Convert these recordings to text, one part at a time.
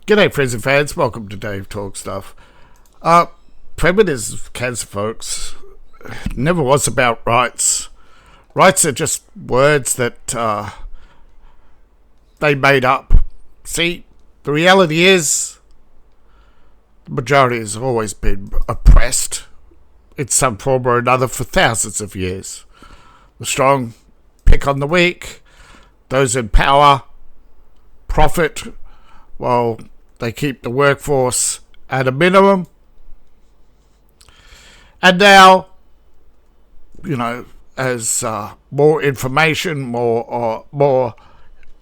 G'day friends and fans, welcome to Dave Talk Stuff. Feminism, cancer folks, never was about rights. Rights are just words that they made up. See, the reality is, the majority has always been oppressed in some form or another for thousands of years. The strong pick on the weak, those in power profit while they keep the workforce at a minimum. And now, as more information, more,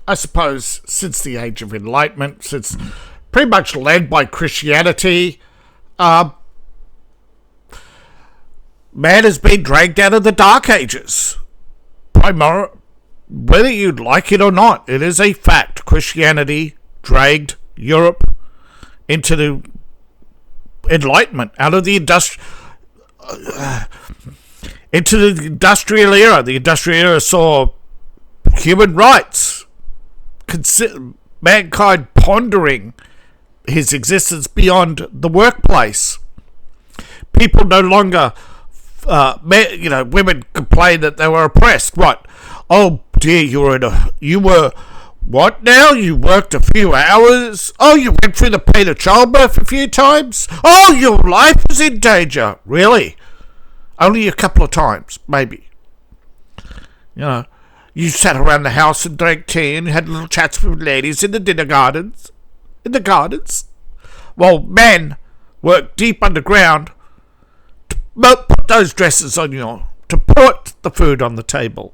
I suppose, since the Age of Enlightenment, since pretty much led by Christianity, man has been dragged out of the Dark Ages. Whether you like it or not, it is a fact. Christianity dragged Europe into the Enlightenment, out of the into the industrial era. The industrial era saw human rights, mankind pondering his existence beyond the workplace. People no longer, women complained that they were oppressed. What? Oh dear, you were what now? You worked a few hours? Oh, you went through the pain of childbirth a few times? Oh, your life was in danger. Really? Only a couple of times, maybe. You sat around the house and drank tea and had little chats with ladies in the dinner gardens. While men worked deep underground to put those dresses on to put the food on the table.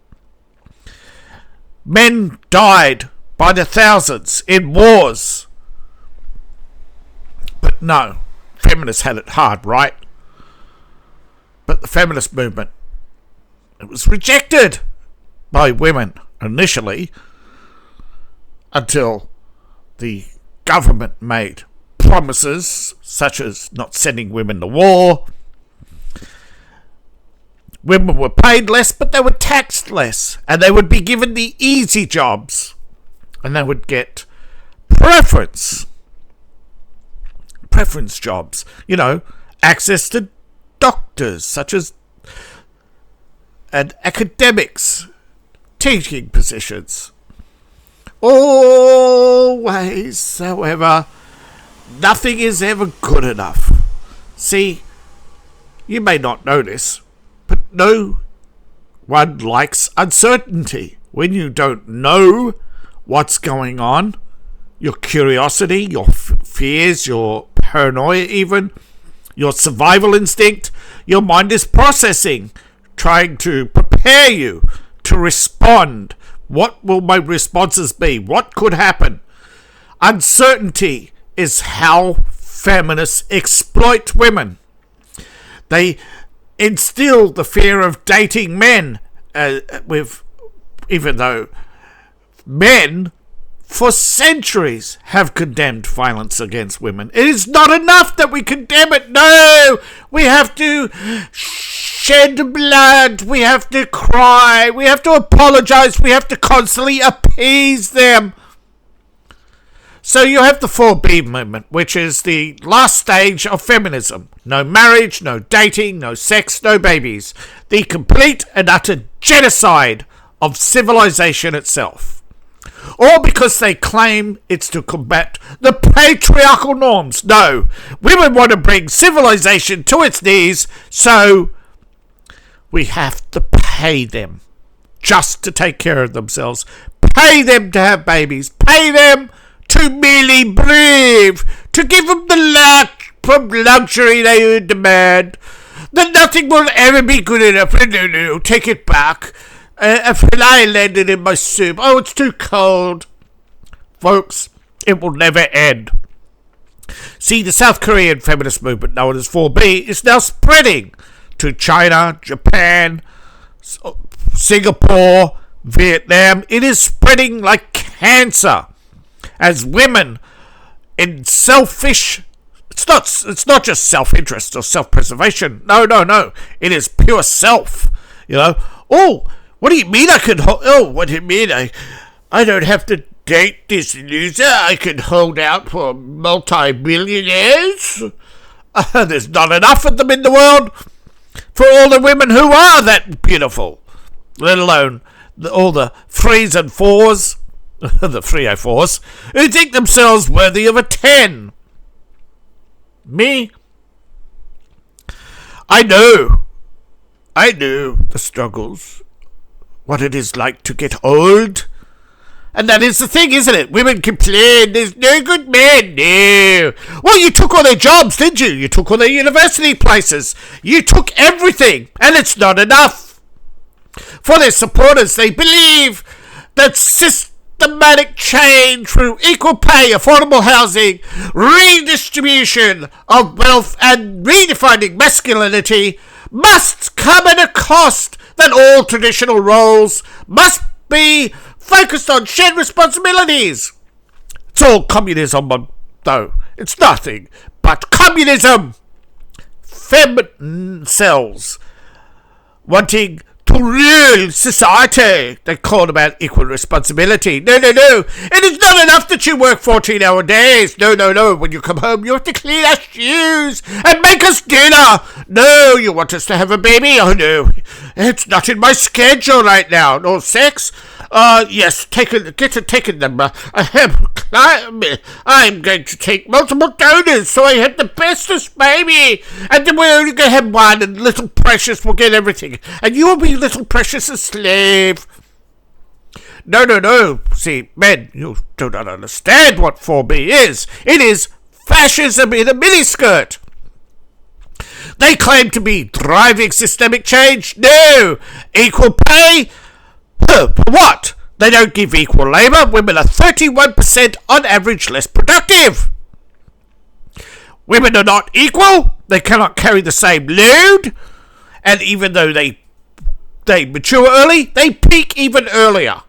Men died by the thousands in wars. But no, feminists had it hard, right? But the feminist movement, it was rejected by women initially until the government made promises such as not sending women to war. Women were paid less, but they were taxed less, and they would be given the easy jobs, and they would get preference jobs, access to doctors such as and academics, teaching positions. Always, however, nothing is ever good enough. See, you may not know this, but no one likes uncertainty. When you don't know what's going on, your curiosity, your fears, your paranoia even, your survival instinct, your mind is processing, trying to prepare you to respond. What will my responses be? What could happen? Uncertainty is how feminists exploit women. They instill the fear of dating men, even though men for centuries have condemned violence against women. It is not enough that we condemn it. No, we have to shed blood. We have to cry. We have to apologize. We have to constantly appease them. So you have the 4B movement, which is the last stage of feminism. No marriage, no dating, no sex, no babies. The complete and utter genocide of civilization itself. All because they claim it's to combat the patriarchal norms. No, women want to bring civilization to its knees, so we have to pay them just to take care of themselves. Pay them to have babies. Pay them to merely breathe, to give them the luxury they demand. That nothing will ever be good enough. No, take it back. A fly landed in my soup. Oh, it's too cold. Folks, it will never end. See, the South Korean feminist movement, known as 4B, is now spreading to China, Japan, Singapore, Vietnam. It is spreading like cancer. As women in selfish, it's not just self-interest or self-preservation. No. It is pure self. Oh, what do you mean I could? Oh, what do you mean I don't have to date this loser, I can hold out for multi-billionaires. There's not enough of them in the world for all the women who are that beautiful, let alone all the 3s and 4s, the 304s, who think themselves worthy of a 10. Me? I know the struggles, what it is like to get old. And that is the thing, isn't it? Women complain, there's no good men. No. Well, you took all their jobs, didn't you? You took all their university places. You took everything, and it's not enough. For their supporters, they believe that systematic change through equal pay, affordable housing, redistribution of wealth, and redefining masculinity must come at a cost, that all traditional roles must be focused on shared responsibilities. It's all communism, though. It's nothing but communism. Fem cells wanting to rule society. They call about equal responsibility. No. It is not enough that you work 14-hour days. No. When you come home, you have to clean our shoes and make us dinner. No, you want us to have a baby? Oh, no. It's not in my schedule right now. No sex? Yes, get a ticket number. I'm going to take multiple donors, so I have the bestest baby. And then we're only going to have one, and little Precious will get everything. And you will be little Precious a slave. No. See, men, you do not understand what 4B is. It is fascism in a miniskirt. They claim to be driving systemic change. No. Equal pay? For what? They don't give equal labour. Women are 31% on average less productive. Women are not equal. They cannot carry the same load. And even though they mature early, they peak even earlier.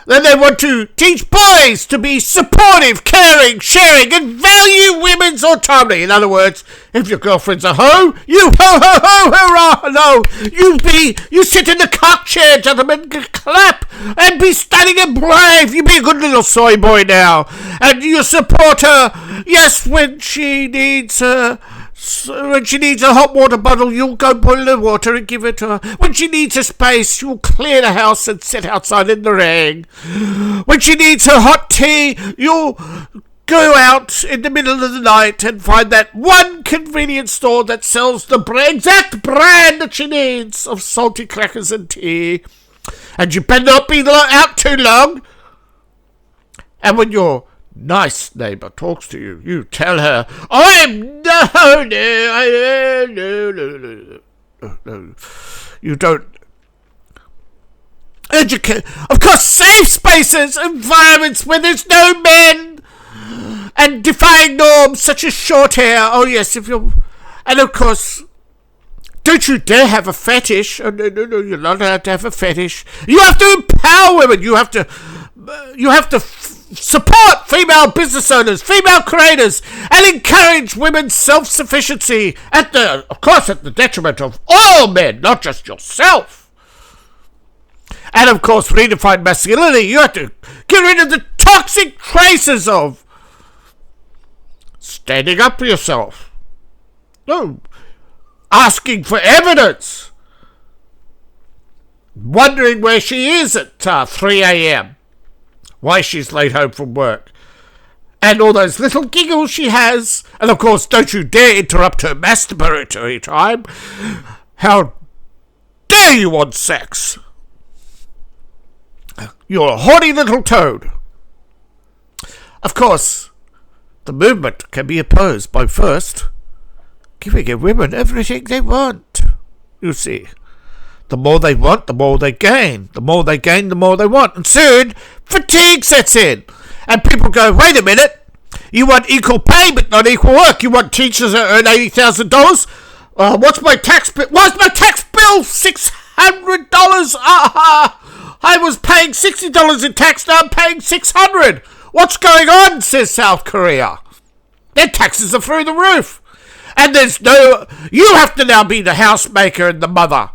Then they want to teach boys to be supportive, caring, sharing, and value women's autonomy. In other words, if your girlfriend's a hoe, you hurrah, no. You sit in the cock chair, gentlemen, clap, and be stunning and brave. You be a good little soy boy now. And you support her, yes, when she needs a hot water bottle, you'll go boil the water and give it to her. When she needs a space, you'll clear the house and sit outside in the rain. When she needs her hot tea, you'll go out in the middle of the night and find that one convenience store that sells the exact brand that she needs of salty crackers and tea. And you better not be out too long. And when your nice neighbour talks to you, you tell her, no. You don't educate. Of course, safe spaces, environments where there's no men, and defying norms such as short hair. Oh yes, and of course, don't you dare have a fetish. Oh, no, you're not allowed to have a fetish. You have to empower women. You have to support female business owners, female creators, and encourage women's self-sufficiency at the detriment of all men, not just yourself. And of course, redefine masculinity. You have to get rid of the toxic traces of standing up for yourself. No. Asking for evidence. Wondering where she is at 3 a.m. Why she's late home from work. And all those little giggles she has. And of course, don't you dare interrupt her masturbatory time. How dare you want sex? You're a horny little toad. Of course, the movement can be opposed by first giving women everything they want. You see, the more they want, the more they gain. The more they gain, the more they want. And soon, fatigue sets in. And people go, wait a minute, you want equal pay but not equal work. You want teachers that earn $80,000? What's my tax bill? Why's my tax bill $600? I was paying $60 in tax, now I'm paying $600. What's going on, says South Korea. Their taxes are through the roof. And you have to now be the housemaker and the mother.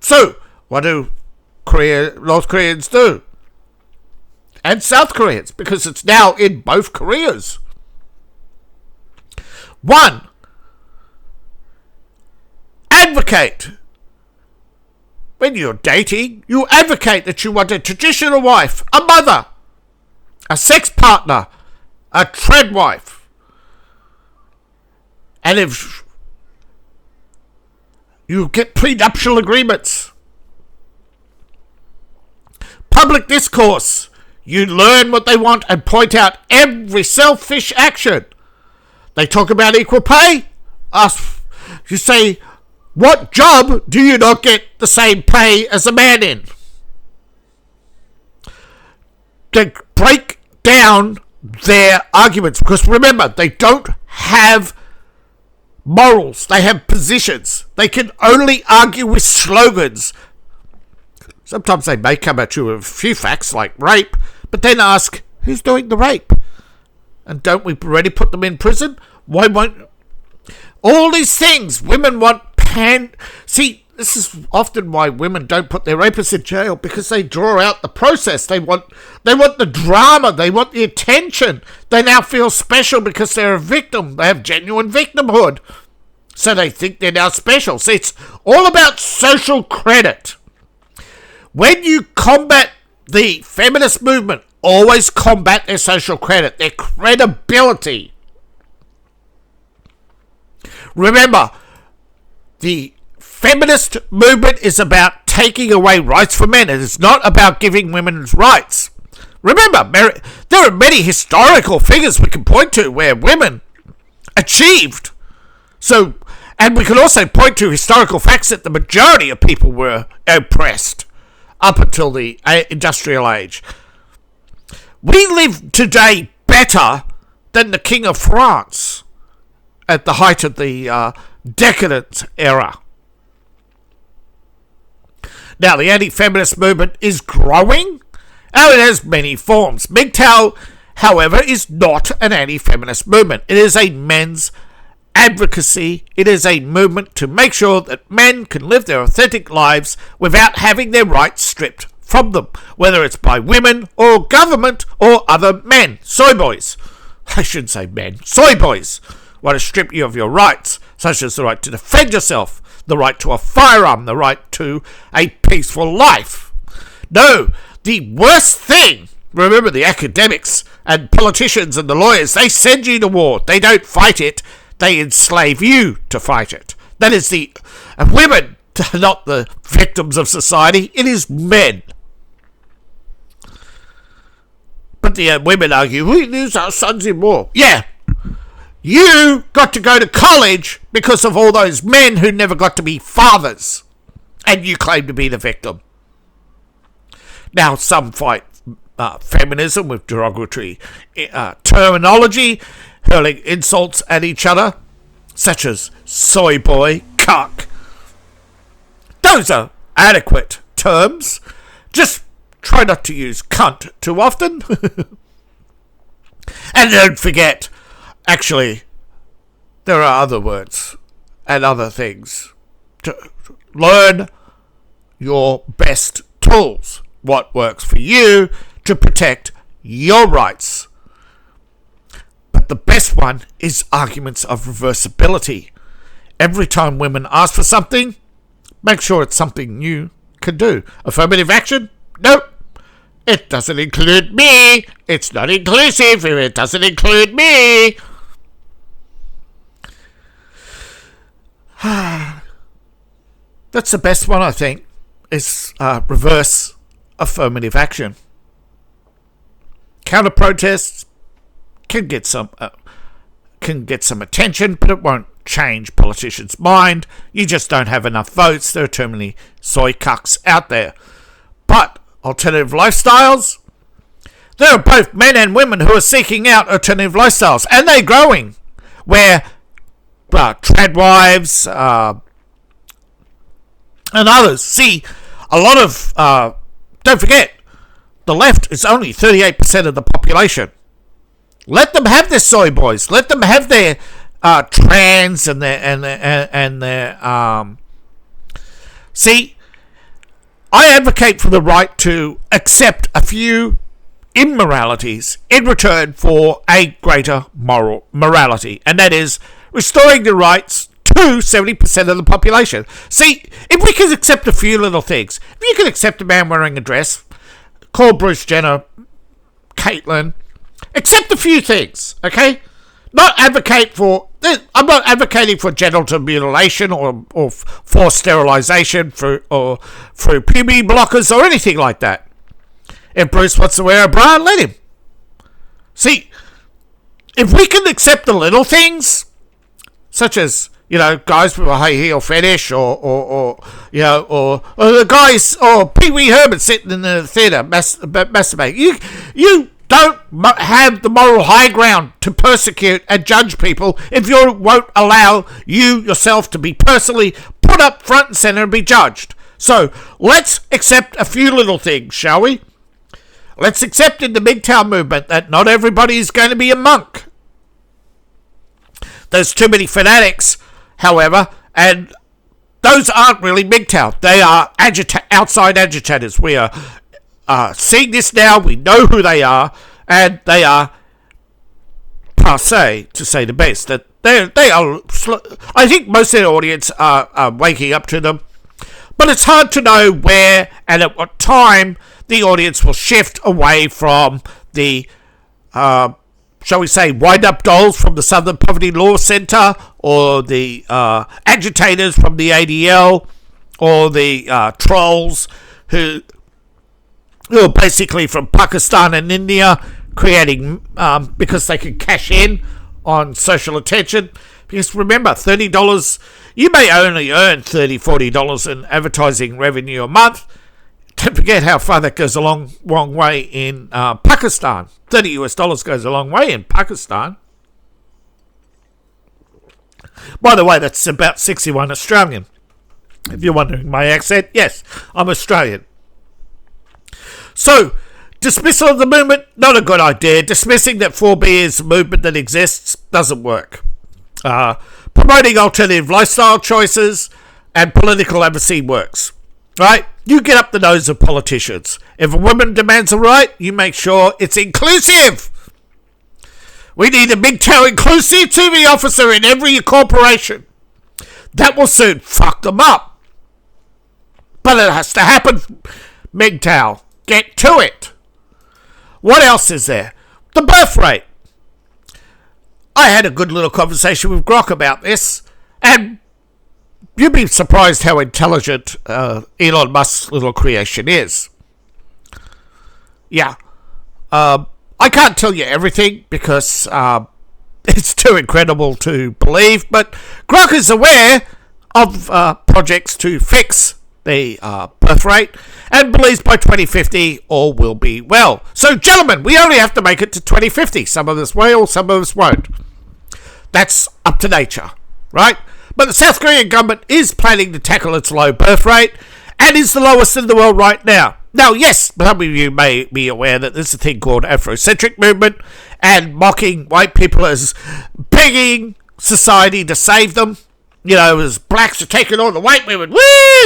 So, what do North Koreans do. And South Koreans, because it's now in both Koreas. 1. Advocate. When you're dating, you advocate that you want a traditional wife, a mother, a sex partner, a trad wife. And if you get prenuptial agreements, public discourse, you learn what they want and point out every selfish action. They talk about equal pay. You say, what job do you not get the same pay as a man in? They break down their arguments, because remember, they don't have morals. They have positions. They can only argue with slogans. Sometimes they may come at you with a few facts like rape, but then ask, who's doing the rape? And don't we already put them in prison? Why won't... All these things, women want See, this is often why women don't put their rapists in jail, because they draw out the process. They want the drama. They want the attention. They now feel special because they're a victim. They have genuine victimhood. So they think they're now special. See, it's all about social credit. When you combat the feminist movement, always combat their social credit, their credibility. Remember, the feminist movement is about taking away rights from men. It is not about giving women rights. Remember, there are many historical figures we can point to where women achieved. And we can also point to historical facts that the majority of people were oppressed up until the industrial age. We live today better than the King of France at the height of the decadent era. Now, the anti-feminist movement is growing, and it has many forms. MGTow, however, is not an anti-feminist movement. It is a men's advocacy. It is a movement to make sure that men can live their authentic lives without having their rights stripped from them, whether it's by women or government or other men. Soy boys. I shouldn't say men. Soy boys want to strip you of your rights, such as the right to defend yourself, the right to a firearm, the right to a peaceful life. No, the worst thing, remember, the academics and politicians and the lawyers, they send you to war. They don't fight it. They enslave you to fight it. That is women are not the victims of society. It is men. But the women argue, we lose our sons in war. Yeah. You got to go to college because of all those men who never got to be fathers. And you claim to be the victim. Now, some fight feminism with derogatory terminology, hurling insults at each other, such as soy boy, cuck. Those are adequate terms. Just try not to use cunt too often. And don't forget, actually, there are other words and other things. To learn your best tools. What works for you to protect your rights. But the best one is arguments of reversibility. Every time women ask for something, make sure it's something you can do. Affirmative action? Nope. It doesn't include me. It's not inclusive if it doesn't include me. That's the best one, I think, is reverse affirmative action. Counter protests can get some attention, but it won't change politicians' mind. You just don't have enough votes. There are too many soy cucks out there. But alternative lifestyles, there are both men and women who are seeking out alternative lifestyles, and they're growing, where trad wives and others. See, a lot of don't forget, the left is only 38% of the population. Let them have their soy boys. Let them have their trans and their see, I advocate for the right to accept a few immoralities in return for a greater moral morality, and that is restoring the rights to 70% of the population. See, if we can accept a few little things, if you can accept a man wearing a dress, call Bruce Jenner, Caitlyn, accept a few things, okay? I'm not advocating for genital mutilation or forced sterilization or through puberty blockers or anything like that. If Bruce wants to wear a bra, let him. See, if we can accept the little things, such as, guys with a high heel fetish or the guys, or Pee Wee Herman sitting in the theatre masturbating. You don't have the moral high ground to persecute and judge people if you won't allow you yourself to be personally put up front and centre and be judged. So let's accept a few little things, shall we? Let's accept in the MGTOW movement that not everybody is going to be a monk. There's too many fanatics, however, and those aren't really MGTOW. They are outside agitators. We are seeing this now. We know who they are, and they are passe, to say the best. That they are. I think most of their audience are waking up to them, but it's hard to know where and at what time the audience will shift away from the, shall we say, wind-up dolls from the Southern Poverty Law Centre, or the agitators from the ADL, or the trolls who are basically from Pakistan and India, creating because they can cash in on social attention. Because remember, $30, you may only earn $30, $40 in advertising revenue a month. Don't forget how far that goes a long way in Pakistan. $30 goes a long way in Pakistan. By the way, that's about 61 Australian. If you're wondering my accent, yes, I'm Australian. So, dismissal of the movement, not a good idea. Dismissing that 4B is a movement that exists doesn't work. Promoting alternative lifestyle choices and political advocacy works. Right? You get up the nose of politicians. If a woman demands a right, you make sure it's inclusive. We need a mgtow inclusivity officer in every corporation. That will soon fuck them up. But it has to happen. mgtow, get to it. What else is there? The birth rate. I had a good little conversation with Grok about this, and you'd be surprised how intelligent Elon Musk's little creation is. Yeah. I can't tell you everything because it's too incredible to believe, but Grok is aware of projects to fix the birth rate and believes by 2050 all will be well. So, gentlemen, we only have to make it to 2050. Some of us will, some of us won't. That's up to nature, right? But the South Korean government is planning to tackle its low birth rate and is the lowest in the world right now. Now, yes, some of you may be aware that there's a thing called Afrocentric movement and mocking white people as begging society to save them. As blacks are taking on the white women. Woo!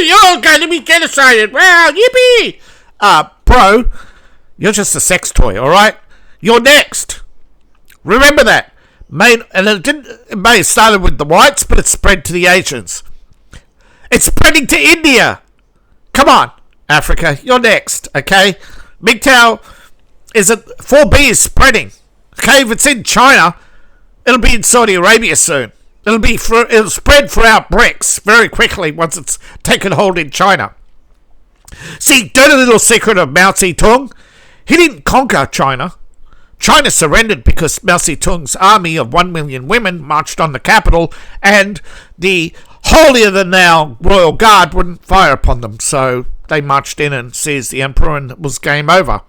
You're going to be genocided. Wow, yippee! Bro, you're just a sex toy, alright? You're next. Remember that. It may have started with the whites, but it spread to the Asians. It's spreading to India. Come on, Africa, you're next, okay? MGTOW 4B is spreading. Okay, if it's in China, it'll be in Saudi Arabia soon. It'll spread throughout BRICS very quickly once it's taken hold in China. See, dirty little secret of Mao Zedong, he didn't conquer China. China surrendered because Mao Zedong's army of 1 million women marched on the capital, and the holier-than-thou royal guard wouldn't fire upon them, so they marched in and seized the emperor, and it was game over.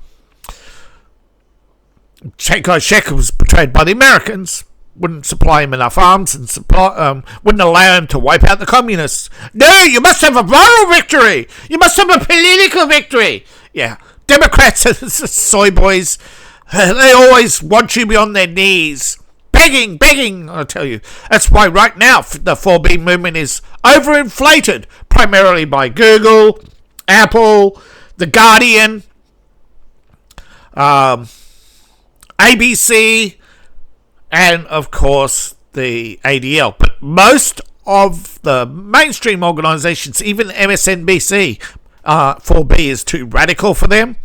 Chiang Kai-shek was betrayed by the Americans, wouldn't supply him enough arms, and wouldn't allow him to wipe out the communists. No, you must have a moral victory! You must have a political victory! Yeah, Democrats are soy boys. They always want you beyond their knees. Begging, I tell you. That's why right now the 4B movement is overinflated, primarily by Google Apple, The Guardian, ABC, and of course the ADL. But most of the mainstream organizations, even MSNBC, 4B is too radical for them.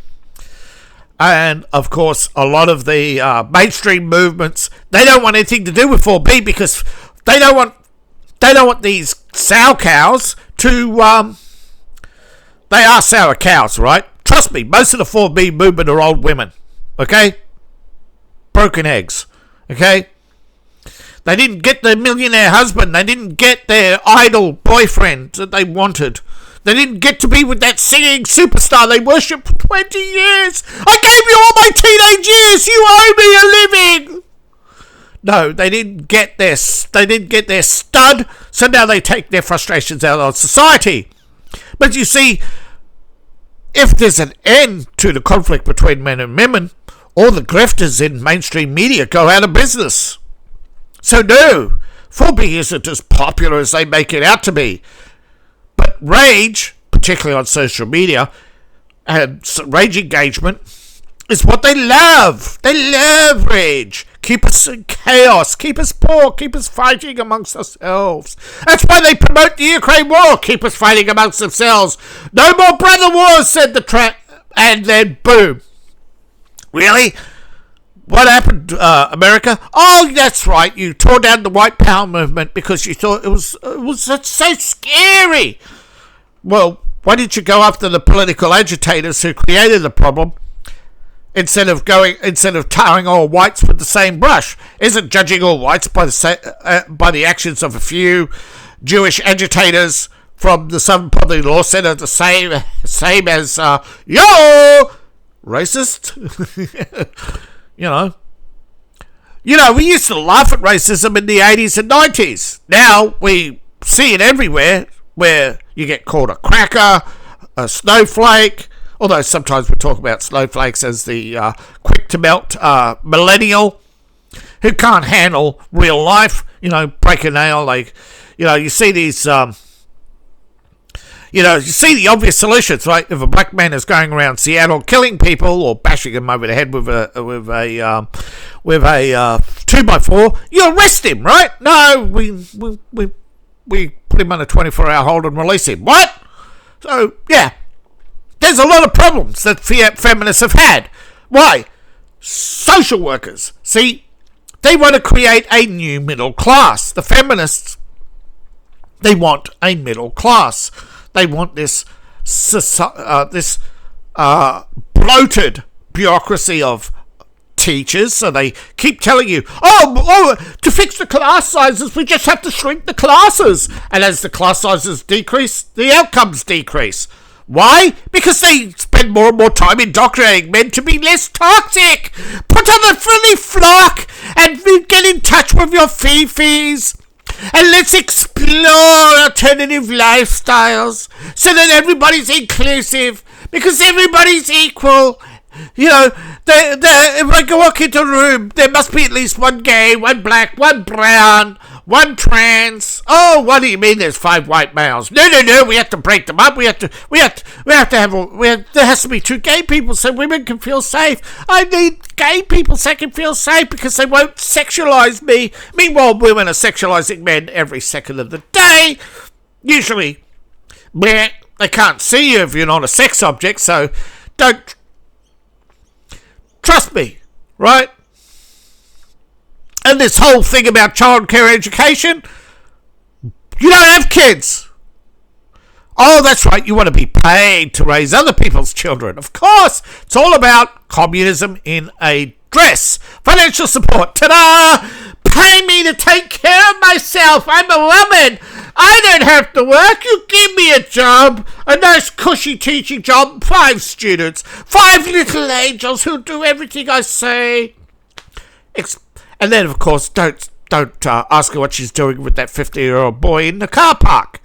And of course, a lot of the mainstream movements, they don't want anything to do with 4B because they don't want these sow cows to they are sour cows, right? Trust me, most of the 4B movement are old women. Okay? Broken eggs. Okay? They didn't get their millionaire husband. They didn't get their idol boyfriend that they wanted. They didn't get to be with that singing superstar they worshipped for 20 years. I gave you all my teenage years. You owe me a living. No, they didn't get their stud, so now they take their frustrations out on society. But you see, if there's an end to the conflict between men and women, all the grifters in mainstream media go out of business. So no, 4B isn't as popular as they make it out to be. But rage, particularly on social media, and rage engagement, is what they love. They love rage. Keep us in chaos. Keep us poor. Keep us fighting amongst ourselves. That's why they promote the Ukraine war. Keep us fighting amongst themselves. No more brother wars, said the and then boom. Really? What happened, America? Oh, that's right. You tore down the white power movement because you thought it was so scary. Well, why didn't you go after the political agitators who created the problem instead of tarring all whites with the same brush? Isn't judging all whites by the actions of a few Jewish agitators from the Southern Public Law Center the same as yo racist? You know, we used to laugh at racism in the 80s and 90s. Now we see it everywhere, where you get called a cracker, a snowflake, although sometimes we talk about snowflakes as the quick-to-melt millennial who can't handle real life, break a nail. Like, you see these... you see the obvious solutions, right? If a black man is going around Seattle killing people or bashing them over the head with a 2x4, you arrest him, right? No, we put him on a 24-hour hold and release him. What? So yeah, there's a lot of problems that feminists have had. Why? Social workers. See, they want to create a new middle class. The feminists, they want a middle class. They want this bloated bureaucracy of teachers, so they keep telling you, to fix the class sizes, we just have to shrink the classes. And as the class sizes decrease, the outcomes decrease. Why? Because they spend more and more time indoctrinating men to be less toxic. Put on the frilly flock and get in touch with your fifis. And let's explore alternative lifestyles so that everybody's inclusive, because everybody's equal. If I walk into a room, there must be at least one gay, one black, one brown, one trans. Oh, what do you mean there's 5 white males? No, we have to break them up. There has to be 2 gay people so women can feel safe. I need gay people so I can feel safe because they won't sexualize me. Meanwhile, women are sexualizing men every second of the day. Usually, they can't see you if you're not a sex object, so don't trust me, right? And this whole thing about childcare education, you don't have kids. Oh, that's right, you want to be paid to raise other people's children. Of course, it's all about communism in a dress. Financial support, ta-da! Pay me to take care of myself. I'm a woman. I don't have to work. You give me a job, a nice cushy teaching job, 5 students, 5 little angels who'll do everything I say. And then, of course, don't ask her what she's doing with that 50-year-old boy in the car park.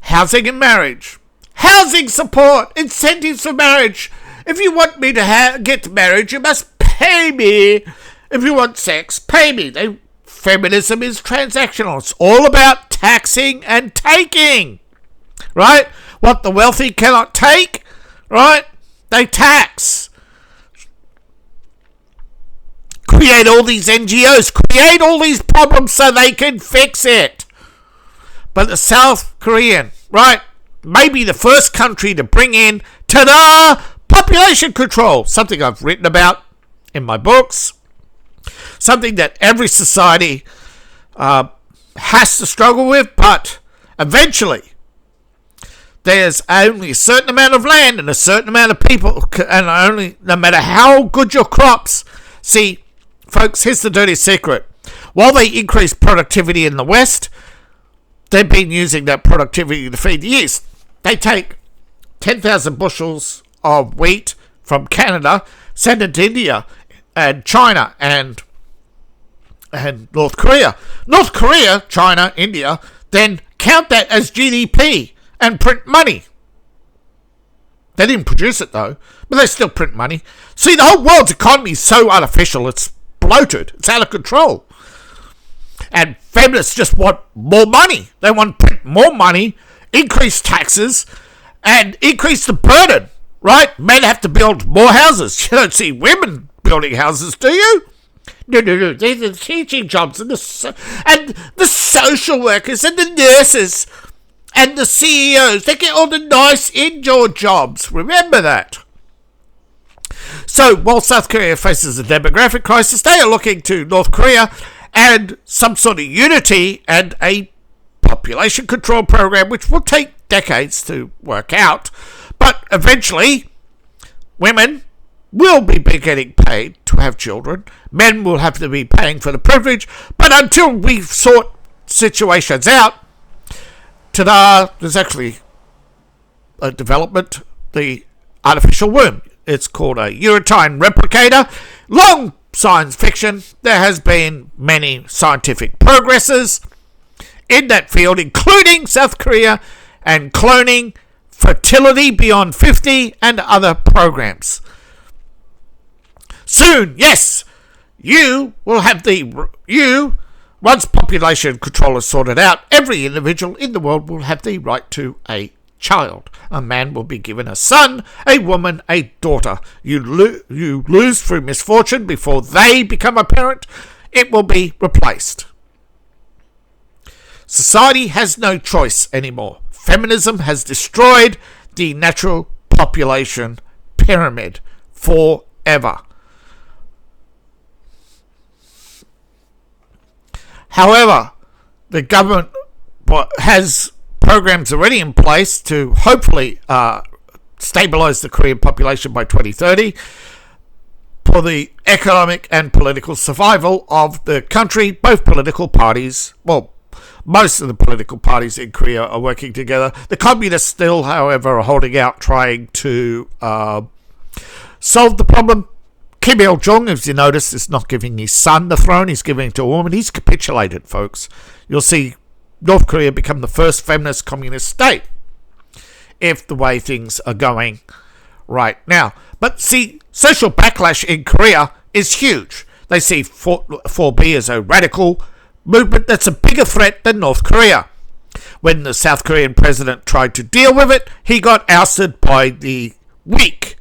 Housing and marriage. Housing support. Incentives for marriage. If you want me to get married, you must pay me. If you want sex, pay me. Feminism is transactional. It's all about taxing and taking. right? What the wealthy cannot take, right? They tax. Create all these NGOs, create all these problems so they can fix it. But the South Korean, right, may be the first country to bring in, ta-da, population control, something I've written about in my books, something that every society has to struggle with, but eventually there's only a certain amount of land and a certain amount of people, and only, no matter how good your crops. See, folks, here's the dirty secret. While they increase productivity in the West, they've been using that productivity to feed the East. They take 10,000 bushels of wheat from Canada, send it to India and China and North Korea. North Korea, China, India, then count that as GDP and print money. They didn't produce it though, but they still print money. See, the whole world's economy is so artificial, it's bloated, it's out of control. And feminists just want more money. They want to print more money, increase taxes, and increase the burden, right? Men have to build more houses. You don't see women building houses, do you? No. They're the teaching jobs and the social workers and the nurses and the CEOs. They get all the nice indoor jobs. Remember that. So, while South Korea faces a demographic crisis, they are looking to North Korea and some sort of unity and a population control program, which will take decades to work out. But eventually, women will be getting paid to have children. Men will have to be paying for the privilege. But until we sort situations out, there's actually a development, the artificial womb. It's called a uterine replicator. Long science fiction. There has been many scientific progresses in that field, including South Korea and cloning, fertility beyond 50, and other programs. Soon, yes, once population control is sorted out, every individual in the world will have the right to a child. A man will be given a son, a woman a daughter. You lose through misfortune before they become a parent. It will be replaced. Society has no choice anymore. Feminism has destroyed the natural population pyramid forever. However, the government has programs already in place to hopefully stabilize the Korean population by 2030 for the economic and political survival of the country. Both political parties, most of the political parties in Korea are working together. The communists still, however, are holding out, trying to solve the problem. Kim Il-jung, as you notice, is not giving his son the throne. He's giving it to a woman. He's capitulated, folks. You'll see North Korea become the first feminist communist state if the way things are going right now. But see, social backlash in Korea is huge. They see 4B as a radical movement that's a bigger threat than North Korea. When the South Korean president tried to deal with it, he got ousted by the weak.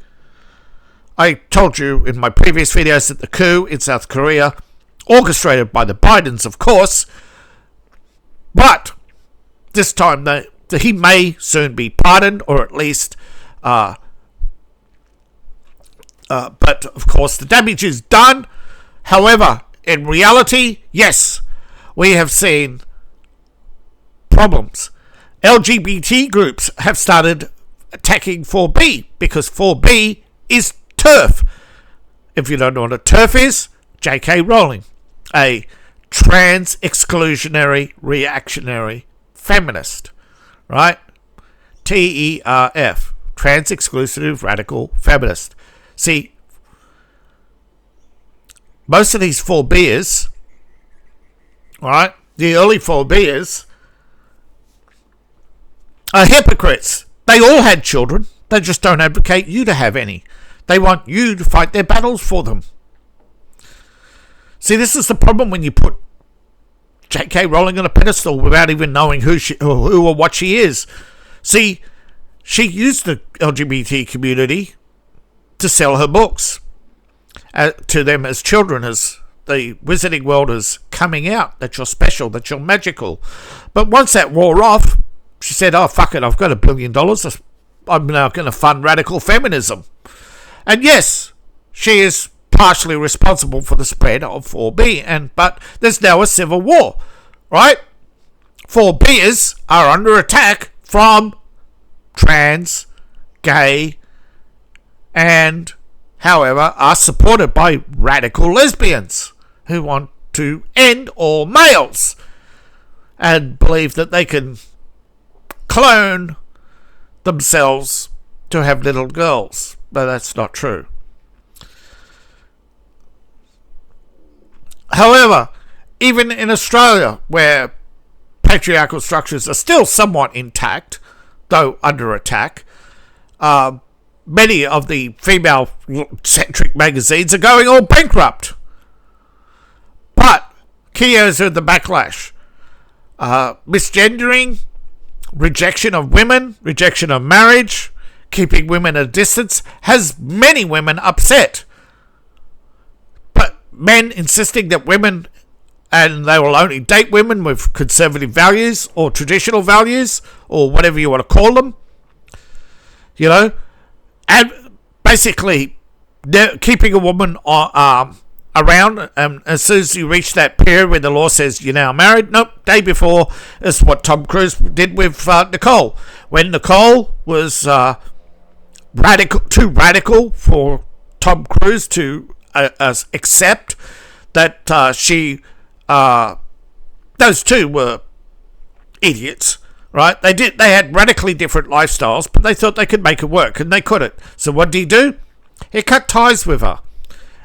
I told you in my previous videos that the coup in South Korea, orchestrated by the Bidens, of course, but this time he may soon be pardoned, or at least, but of course the damage is done. However, in reality, yes, we have seen problems. LGBT groups have started attacking 4B because 4B is TERF. If you don't know what a TERF is, J.K. Rowling, a trans-exclusionary reactionary feminist, right? TERF, trans-exclusive radical feminist. See, most of these 4Bers, right, the early 4Bers, are hypocrites. They all had children. They just don't advocate you to have any. They want you to fight their battles for them. See, this is the problem when you put J.K. Rowling on a pedestal without even knowing who or what she is. See, she used the LGBT community to sell her books to them as children, as the wizarding world is coming out, that you're special, that you're magical. But once that wore off, she said, oh, fuck it, I've got $1 billion. I'm now going to fund radical feminism. And yes, she is partially responsible for the spread of 4B, but there's now a civil war, right? 4Bers are under attack from trans, gay, and, however, are supported by radical lesbians who want to end all males and believe that they can clone themselves to have little girls. But that's not true. However, even in Australia, where patriarchal structures are still somewhat intact, though under attack, many of the female-centric magazines are going all bankrupt. But here's the backlash. Misgendering, rejection of women, rejection of marriage, keeping women at a distance has many women upset. But men insisting that women, and they will only date women with conservative values or traditional values or whatever you want to call them, and basically keeping a woman around as soon as you reach that period where the law says you're now married. Nope, day before is what Tom Cruise did with Nicole. When Nicole was too radical for Tom Cruise to accept that those two were idiots, right? They had radically different lifestyles, but they thought they could make it work, and they couldn't. So what did he do? He cut ties with her,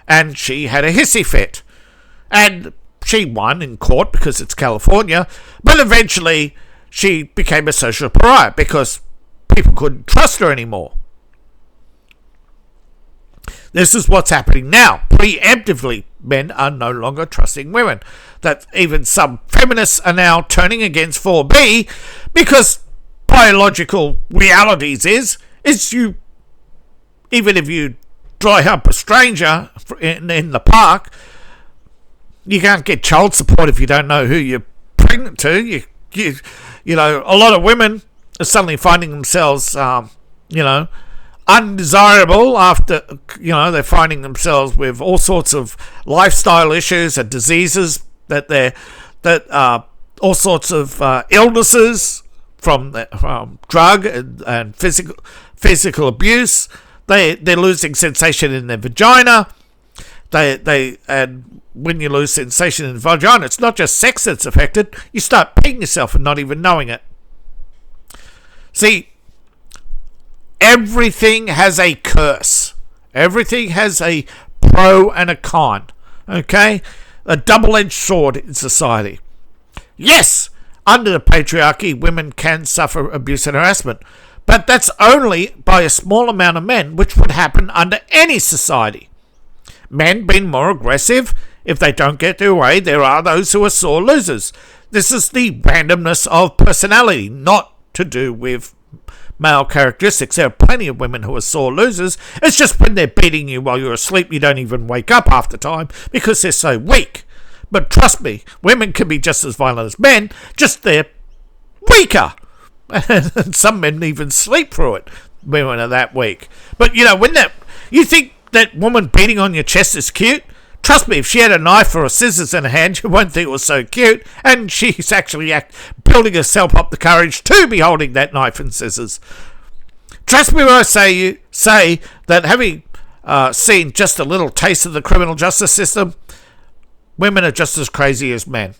and she had a hissy fit, and she won in court because it's California, but eventually she became a social pariah because people couldn't trust her anymore. This is what's happening now. Preemptively, men are no longer trusting women. That even some feminists are now turning against 4B because biological realities is you, even if you dry hump a stranger in the park, you can't get child support if you don't know who you're pregnant to. You know, a lot of women are suddenly finding themselves, undesirable after, they're finding themselves with all sorts of lifestyle issues and diseases all sorts of illnesses from drug and physical abuse. They're losing sensation in their vagina. And when you lose sensation in the vagina, it's not just sex that's affected. You start peeing yourself and not even knowing it. See, everything has a curse. Everything has a pro and a con. Okay? A double-edged sword in society. Yes, under the patriarchy, women can suffer abuse and harassment. But that's only by a small amount of men, which would happen under any society. Men being more aggressive, if they don't get their way, there are those who are sore losers. This is the randomness of personality, not to do with male characteristics. There are plenty of women who are sore losers. It's just when they're beating you while you're asleep, you don't even wake up half the time because they're so weak. But trust me, women can be just as violent as men, just they're weaker. And some men even sleep through it. Women are that weak. But when you think that woman beating on your chest is cute, trust me, if she had a knife or a scissors in her hand, you won't think it was so cute. And she's actually building herself up the courage to be holding that knife and scissors. Trust me when I say that having seen just a little taste of the criminal justice system, women are just as crazy as men.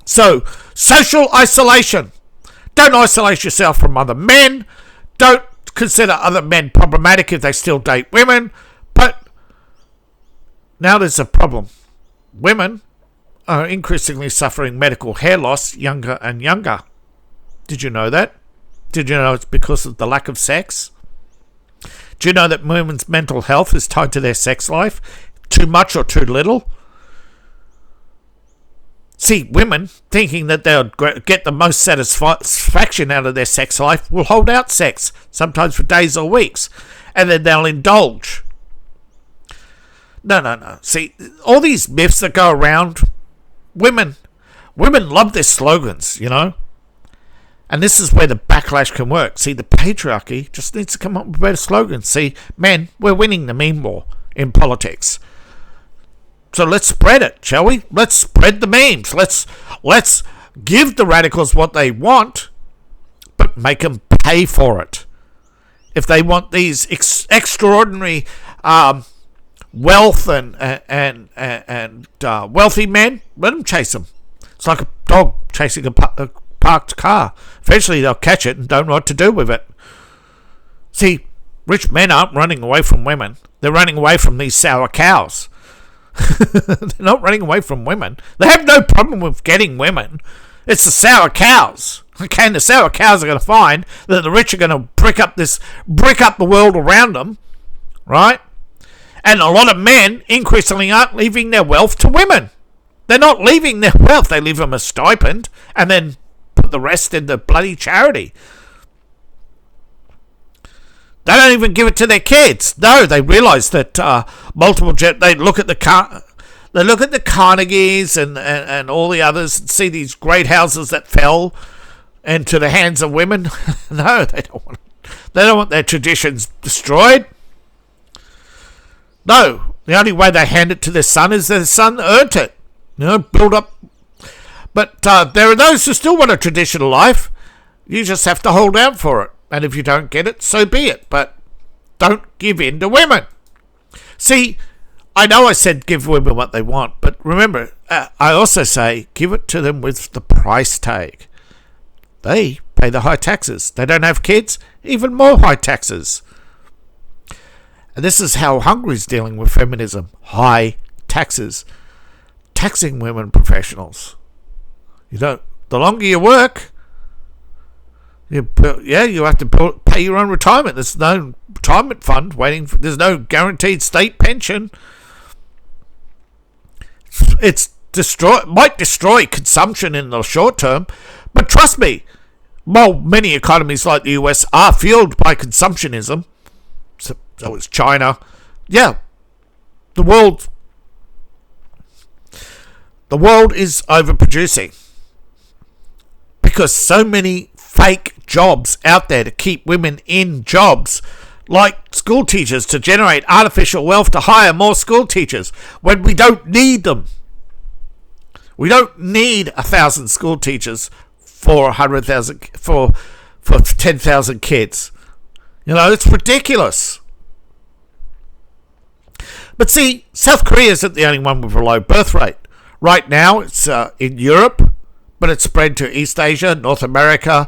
So, social isolation. Don't isolate yourself from other men. Don't consider other men problematic if they still date women. But now there's a problem. Women are increasingly suffering medical hair loss younger and younger. Did you know that? Did you know it's because of the lack of sex? Do you know that women's mental health is tied to their sex life? Too much or too little? See, women, thinking that they'll get the most satisfaction out of their sex life, will hold out sex, sometimes for days or weeks, and then they'll indulge. No. See, all these myths that go around, women love their slogans, And this is where the backlash can work. See, the patriarchy just needs to come up with better slogans. See, men, we're winning the meme war in politics. So let's spread it, shall we? Let's spread the memes. Let's give the radicals what they want, but make them pay for it. If they want these extraordinary wealth and wealthy men, let them chase them. It's like a dog chasing a parked car. Eventually they'll catch it and don't know what to do with it. See, rich men aren't running away from women. They're running away from these sour cows. They're not running away from women. They have no problem with getting women. It's the sour cows. Okay, and the sour cows are going to find that the rich are going to brick up the world around them, right? And a lot of men increasingly aren't leaving their wealth to women. They're not leaving their wealth. They leave them a stipend and then put the rest into bloody charity. They don't even give it to their kids. No, they realise that they look at the Carnegies and all the others and see these great houses that fell into the hands of women. No, they don't want their traditions destroyed. No, the only way they hand it to their son is their son earned it. Build up. But there are those who still want a traditional life. You just have to hold out for it. And if you don't get it, so be it. But don't give in to women. See, I know I said give women what they want, but remember, I also say give it to them with the price tag. They pay the high taxes. They don't have kids, even more high taxes. And this is how Hungary's dealing with feminism. High taxes. Taxing women professionals. The longer you work, you have to pay your own retirement. There's no retirement fund there's no guaranteed state pension. Might destroy consumption in the short term, but trust me, while many economies like the US are fueled by consumptionism, so is China. Yeah, the world is overproducing because so many fake jobs out there to keep women in jobs, like school teachers, to generate artificial wealth to hire more school teachers when we don't need them. We don't need 1,000 school teachers for 100,000 for 10,000 kids. It's ridiculous. But see, South Korea isn't the only one with a low birth rate. Right now, it's in Europe, but it's spread to East Asia, North America.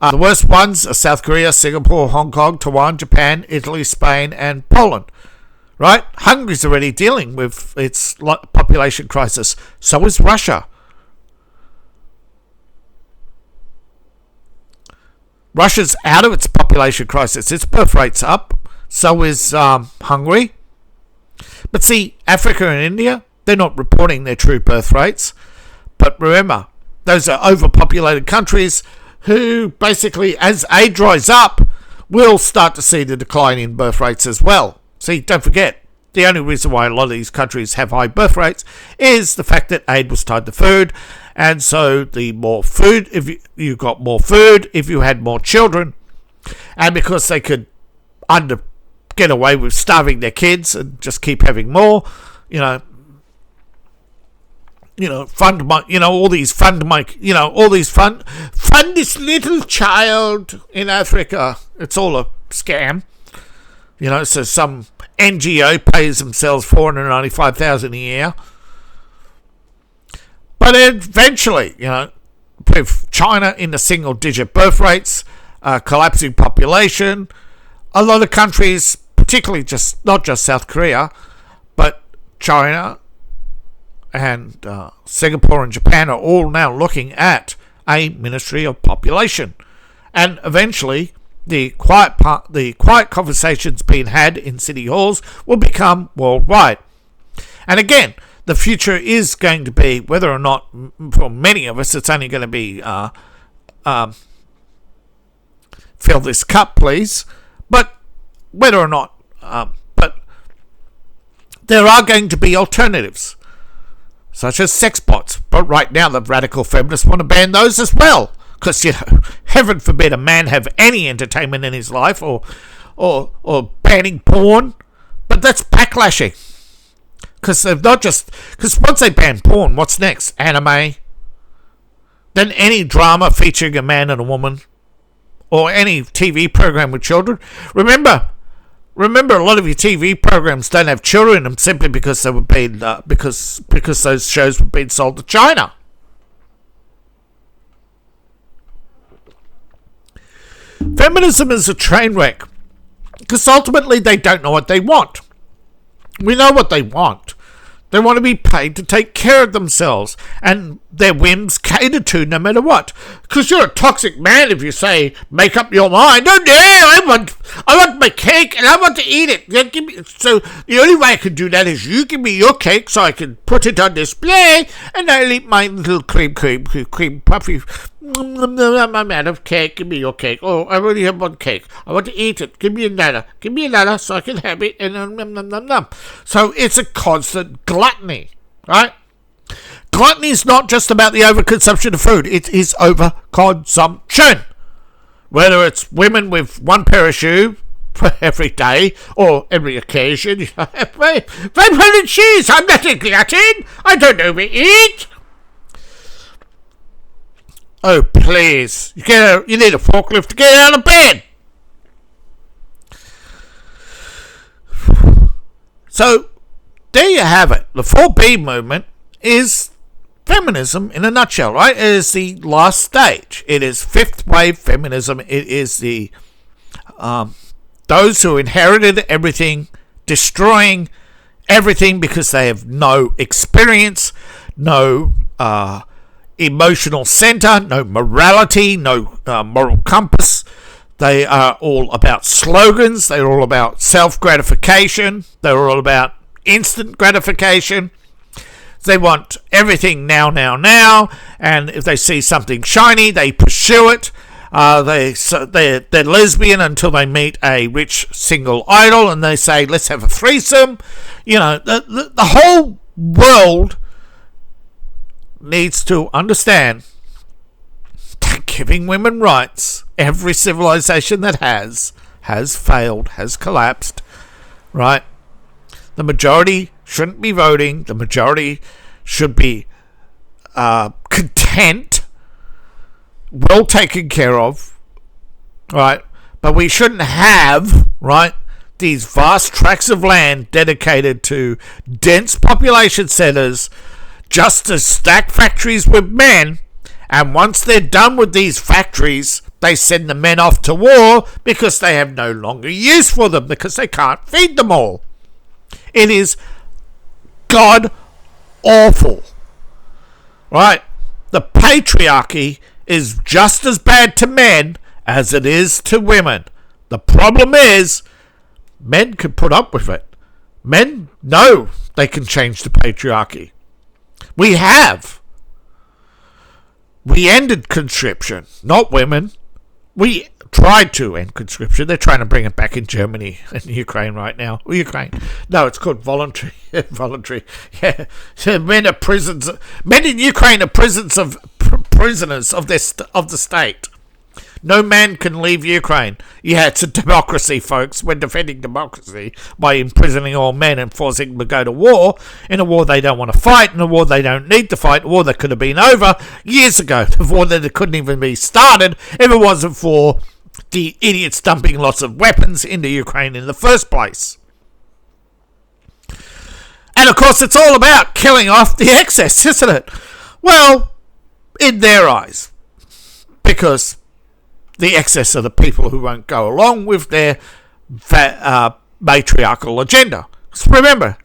The worst ones are South Korea, Singapore, Hong Kong, Taiwan, Japan, Italy, Spain, and Poland. Right? Hungary's already dealing with its population crisis. So is Russia. Russia's out of its population crisis. Its birth rate's up. So is Hungary. But see, Africa and India, they're not reporting their true birth rates. But remember, those are overpopulated countries who basically, as aid dries up, will start to see the decline in birth rates as well. See, don't forget, the only reason why a lot of these countries have high birth rates is the fact that aid was tied to food. And so the more food, if you got more food, if you had more children, and because they could get away with starving their kids and just keep having more, fund this little child in Africa. It's all a scam. So some NGO pays themselves $495,000 a year. But eventually, with China in the single-digit birth rates, collapsing population, a lot of countries, particularly not just South Korea, but China and Singapore and Japan are all now looking at a Ministry of Population. And eventually, the quiet conversations being had in city halls will become worldwide. And again, the future is going to be, whether or not, for many of us, it's only going to be fill this cup, please. But whether or not, but there are going to be alternatives, such as sex bots. But right now, the radical feminists want to ban those as well. Because, heaven forbid a man have any entertainment in his life, or banning porn. But that's backlashing. Because they've not just... Because once they ban porn, what's next? Anime? Then any drama featuring a man and a woman? Or any TV program with children? Remember, a lot of your TV programs don't have children in them simply because they were being because those shows were being sold to China. Feminism is a train wreck because ultimately they don't know what they want. We know what they want. They want to be paid to take care of themselves and their whims catered to no matter what. Because you're a toxic man if you say, make up your mind. Oh no, I want my cake and I want to eat it. So the only way I can do that is you give me your cake so I can put it on display and I'll eat my little cream puffy. I'm out of cake, give me your cake. Oh, I only have one cake. I want to eat it. Give me another so I can have it. And So it's a constant gluttony, right? Gluttony is not just about the overconsumption of food. It is overconsumption. Whether it's women with one pair of shoes for every day or every occasion. 500 shoes. I'm not a glutton. I don't overeat. Oh, please. You need a forklift to get out of bed. So, there you have it. The 4B movement is feminism in a nutshell, right? It is the last stage. It is fifth wave feminism. It is the those who inherited everything, destroying everything because they have no experience, no emotional center, no morality, no moral compass. They are all about slogans. They're all about self-gratification. They're all about instant gratification. They want everything now, and if they see something shiny, they pursue it. They're lesbian until they meet a rich single idol, and they say, let's have a threesome. The whole world needs to understand that giving women rights, every civilization that has failed, has collapsed, right? The majority shouldn't be voting. The majority should be content, well taken care of, right? But we shouldn't have, right, these vast tracts of land dedicated to dense population centers just to stack factories with men, and once they're done with these factories, they send the men off to war because they have no longer use for them because they can't feed them all. It is god awful, right? The patriarchy is just as bad to men as it is to women. The problem is men can put up with it. Men know they can change the patriarchy. We have. We ended conscription, not women. We tried to end conscription. They're trying to bring it back in Germany and Ukraine right now. Ukraine. No, it's called voluntary. Voluntary. Yeah. So men in Ukraine are prisoners of the state. No man can leave Ukraine. Yeah, it's a democracy, folks. We're defending democracy by imprisoning all men and forcing them to go to war, in a war they don't want to fight, in a war they don't need to fight, a war that could have been over years ago, a war that couldn't even be started if it wasn't for the idiots dumping lots of weapons into Ukraine in the first place. And of course, it's all about killing off the excess, isn't it? Well, in their eyes. Because the excess are the people who won't go along with their matriarchal agenda. So remember,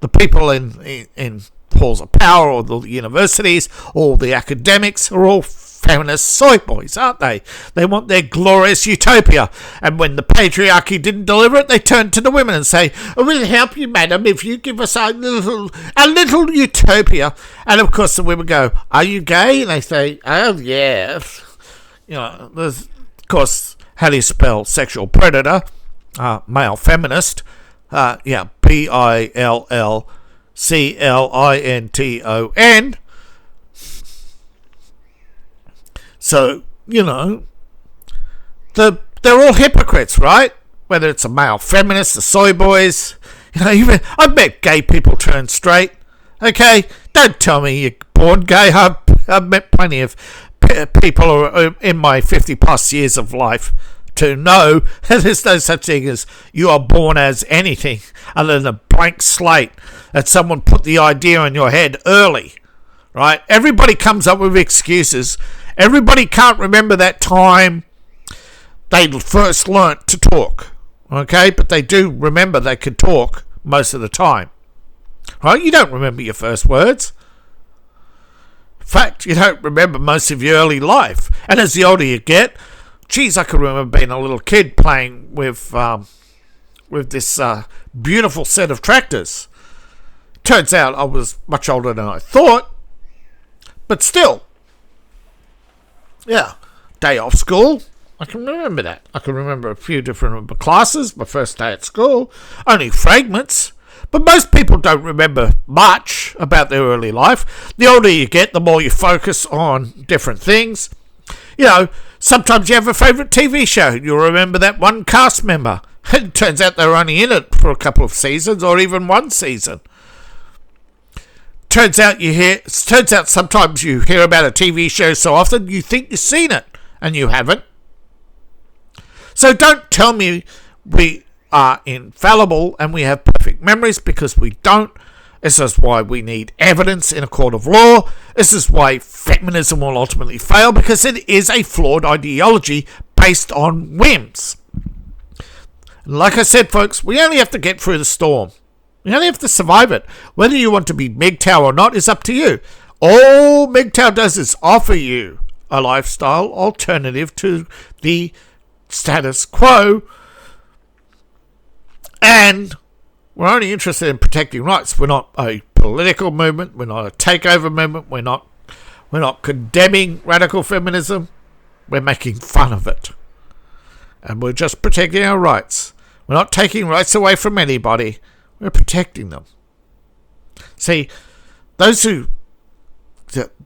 the people in halls of power or the universities or the academics are all feminist soy boys, aren't they? They want their glorious utopia. And when the patriarchy didn't deliver it, they turn to the women and say, we'll help you, madam, if you give us a little utopia. And of course the women go, are you gay? And they say, oh, yes. There's, of course, how do you spell sexual predator? Male feminist. BILLCLINTON. So, they're all hypocrites, right? Whether it's a male feminist, the soy boys, even I've met gay people turn straight. Okay, don't tell me you're born gay. I've met plenty of people in my 50 plus years of life to know there's no such thing as you are born as anything other than a blank slate, that someone put the idea in your head early, right? Everybody comes up with excuses. Everybody can't remember that time they first learnt to talk, okay? But they do remember they could talk most of the time, right? You don't remember your first words. In fact, you don't remember most of your early life. And as the older you get, geez, I can remember being a little kid playing with this beautiful set of tractors. Turns out I was much older than I thought, but still, yeah, day off school, I can remember that. I can remember a few different classes, my first day at school, only fragments, but most people don't remember much about their early life. The older you get, the more you focus on different things. Sometimes you have a favourite TV show. You'll remember that one cast member. It turns out they were only in it for a couple of seasons or even one season. Turns out sometimes you hear about a TV show so often you think you've seen it and you haven't. So don't tell me we are infallible and we have perfect memories, because we don't. This is why we need evidence in a court of law. This is why feminism will ultimately fail, because it is a flawed ideology based on whims. Like I said, folks, we only have to get through the storm. We only have to survive it. Whether you want to be MGTOW or not is up to you. All MGTOW does is offer you a lifestyle alternative to the status quo. And we're only interested in protecting rights. We're not a political movement. We're not a takeover movement. We're not condemning radical feminism. We're making fun of it. And we're just protecting our rights. We're not taking rights away from anybody. We're protecting them. See,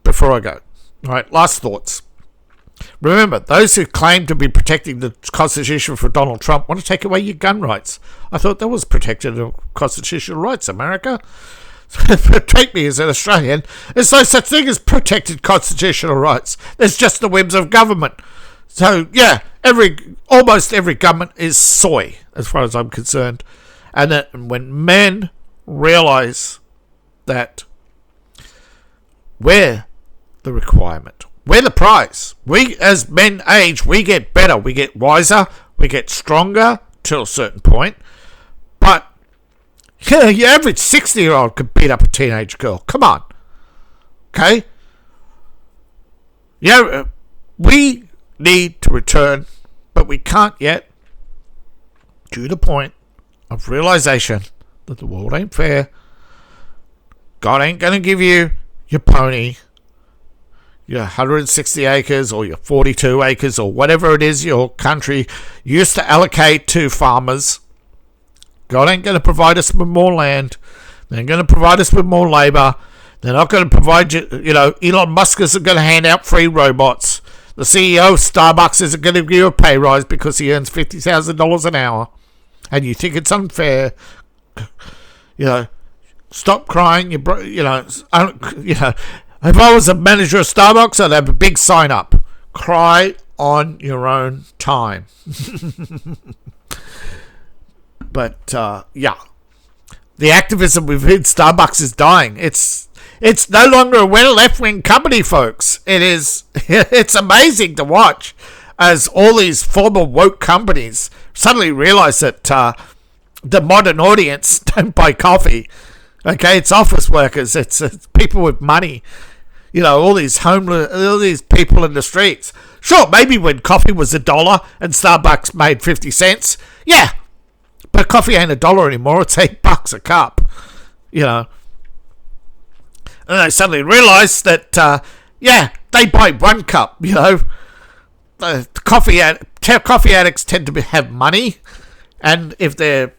before I go, all right, last thoughts. Remember, those who claim to be protecting the Constitution for Donald Trump want to take away your gun rights. I thought that was protected constitutional rights, America. Take me as an Australian. There's no such thing as protected constitutional rights. There's just the whims of government. So, yeah, almost every government is soy, as far as I'm concerned. And that when men realise that we're the requirement, we're the prize. We, as men age, we get better. We get wiser. We get stronger to a certain point. But your average 60-year-old could beat up a teenage girl. Come on. Okay? Yeah, we need to return, but we can't yet, to the point of realization that the world ain't fair. God ain't going to give you your pony, your 160 acres or your 42 acres or whatever it is your country used to allocate to farmers. God ain't going to provide us with more land. They're going to provide us with more labour. They're not going to provide Elon Musk isn't going to hand out free robots. The CEO of Starbucks isn't going to give you a pay rise because he earns $50,000 an hour. And you think it's unfair. Stop crying. If I was a manager of Starbucks, I'd have a big sign up. Cry on your own time. But, yeah. The activism within Starbucks is dying. It's no longer a left-wing company, folks. It's amazing to watch as all these former woke companies suddenly realize that the modern audience don't buy coffee. Okay, it's office workers. It's people with money. You know, all these homeless, all these people in the streets. Sure, maybe when coffee was $1 and Starbucks made 50 cents. Yeah, but coffee ain't $1 anymore. It's $8 a cup. You know. And they suddenly realised that, they buy 1 cup, you know. Coffee addicts tend to have money. And if they're,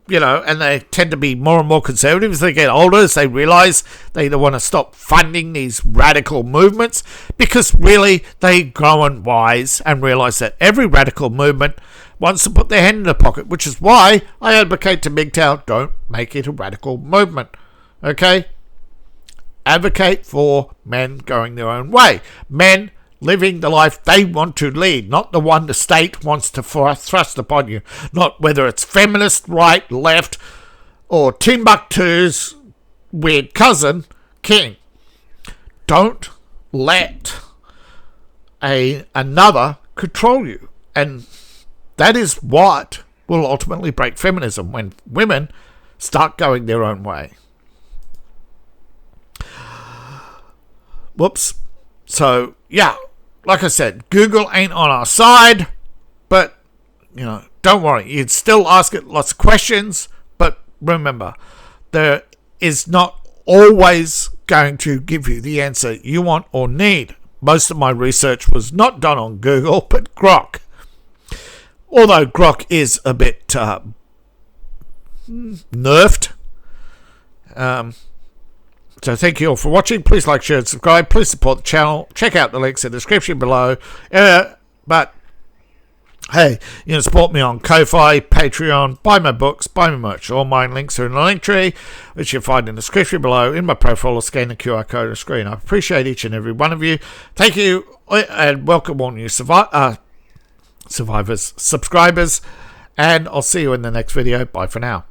you know, and they tend to be more and more conservative as they get older, as they realise they either want to stop funding these radical movements, because really they grow and wise and realise that every radical movement wants to put their hand in the pocket, which is why I advocate to MGTOW, don't make it a radical movement. Okay? Advocate for men going their own way. Men living the life they want to lead, not the one the state wants to thrust upon you. Not whether it's feminist, right, left, or Timbuktu's weird cousin, King. Don't let another control you. And that is what will ultimately break feminism, when women start going their own way. Whoops. So, yeah, like I said, Google ain't on our side, but, you know, don't worry. You'd still ask it lots of questions, but remember, there is not always going to give you the answer you want or need. Most of my research was not done on Google, but Grok. Although Grok is a bit nerfed. So thank you all for watching. Please like, share, and subscribe. Please support the channel. Check out the links in the description below. But hey, you can support me on Ko-Fi, Patreon, buy my books, buy my merch. All my links are in the link tree, which you'll find in the description below, in my profile, or scan the QR code on the screen. I appreciate each and every one of you. Thank you, and welcome all new subscribers, and I'll see you in the next video. Bye for now.